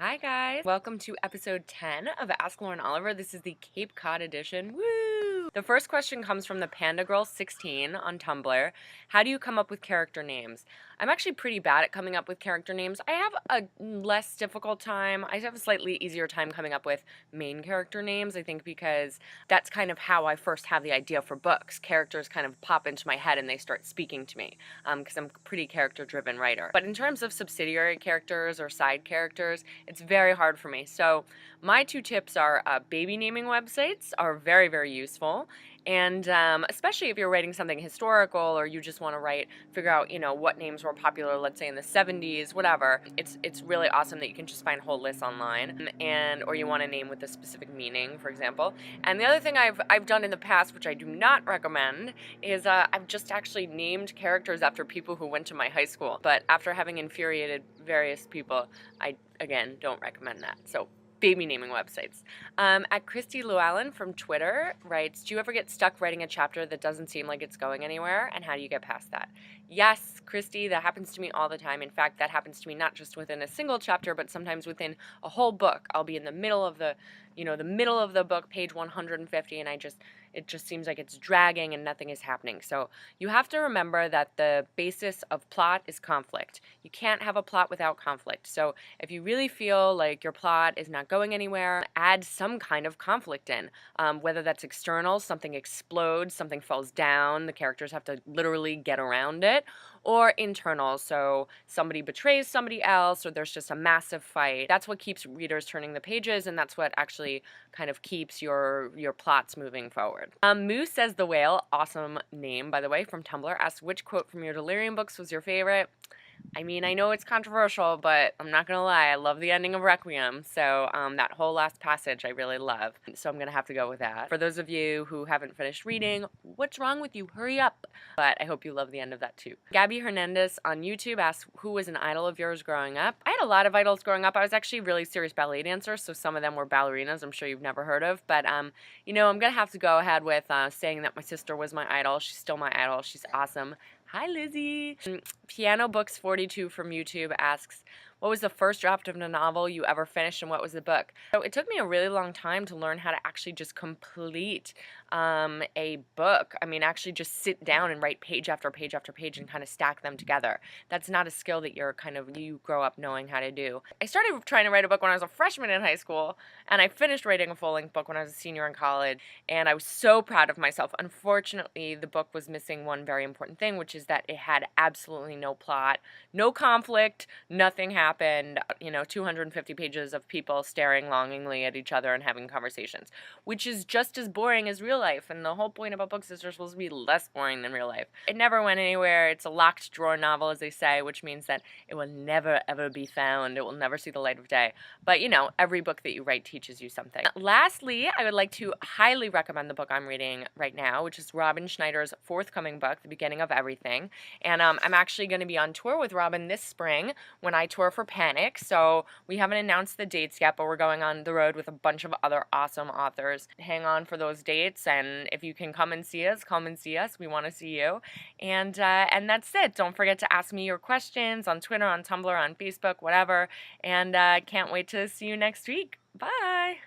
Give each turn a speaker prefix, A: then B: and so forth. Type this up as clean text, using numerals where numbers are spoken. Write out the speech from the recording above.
A: Hi guys! Welcome to episode 10 of Ask Lauren Oliver. This is the Cape Cod edition. Woo! The first question comes from the Panda Girl 16 on Tumblr. How do you come up with character names? I'm actually pretty bad at coming up with character names. I have a less difficult time. I have a slightly easier time coming up with main character names, I think, because that's kind of how I first have the idea for books. Characters kind of pop into my head and they start speaking to me because I'm a pretty character-driven writer. But in terms of subsidiary characters or side characters, it's very hard for me. So my two tips are baby naming websites are very, very useful. And especially if you're writing something historical or you just want to figure out, what names were popular, let's say in the 70s, whatever. It's really awesome that you can just find whole lists online or you want a name with a specific meaning, for example. And the other thing I've done in the past, which I do not recommend, is I've just actually named characters after people who went to my high school. But after having infuriated various people, I, again, don't recommend that. So baby naming websites. At Christy Llewellyn from Twitter writes, do you ever get stuck writing a chapter that doesn't seem like it's going anywhere, and how do you get past that? Yes, Christy, that happens to me all the time. In fact, that happens to me not just within a single chapter, but sometimes within a whole book. I'll be in the middle of the book, page 150, and it just seems like it's dragging and nothing is happening. So you have to remember that the basis of plot is conflict. You can't have a plot without conflict. So if you really feel like your plot is not going anywhere, add some kind of conflict in, whether that's external, something explodes, something falls down, the characters have to literally get around it, or internal, so somebody betrays somebody else, or there's just a massive fight. That's what keeps readers turning the pages, and that's what actually kind of keeps your plots moving forward. Moose says the whale, awesome name, by the way, from Tumblr, asks which quote from your Delirium books was your favorite. I mean, I know it's controversial, but I'm not going to lie, I love the ending of Requiem, so that whole last passage I really love, so I'm going to have to go with that. For those of you who haven't finished reading, what's wrong with you? Hurry up! But I hope you love the end of that too. Gabby Hernandez on YouTube asks, who was an idol of yours growing up? I had a lot of idols growing up. I was actually a really serious ballet dancer, so some of them were ballerinas I'm sure you've never heard of, but I'm going to have to go ahead with saying that my sister was my idol. She's still my idol. She's awesome. Hi, Lizzie. Piano Books 42 from YouTube asks, what was the first draft of a novel you ever finished, and what was the book? So it took me a really long time to learn how to actually just complete a book. I mean, actually just sit down and write page after page after page and kind of stack them together. That's not a skill that you grow up knowing how to do. I started trying to write a book when I was a freshman in high school, and I finished writing a full-length book when I was a senior in college, and I was so proud of myself. Unfortunately, the book was missing one very important thing, which is that it had absolutely no plot, no conflict, nothing happened. 250 pages of people staring longingly at each other and having conversations, which is just as boring as real life, and the whole point about books is they're supposed to be less boring than real life. It never went anywhere. It's a locked drawer novel, as they say, which means that it will never, ever be found. It will never see the light of day. But, every book that you write teaches you something. Lastly, I would like to highly recommend the book I'm reading right now, which is Robin Schneider's forthcoming book, The Beginning of Everything. And I'm actually going to be on tour with Robin this spring when I tour for Panic, so we haven't announced the dates yet, but we're going on the road with a bunch of other awesome authors. Hang on for those dates, and if you can come and see us, come and see us. We want to see you. And that's it. Don't forget to ask me your questions on Twitter, on Tumblr, on Facebook, whatever, and can't wait to see you next week. Bye!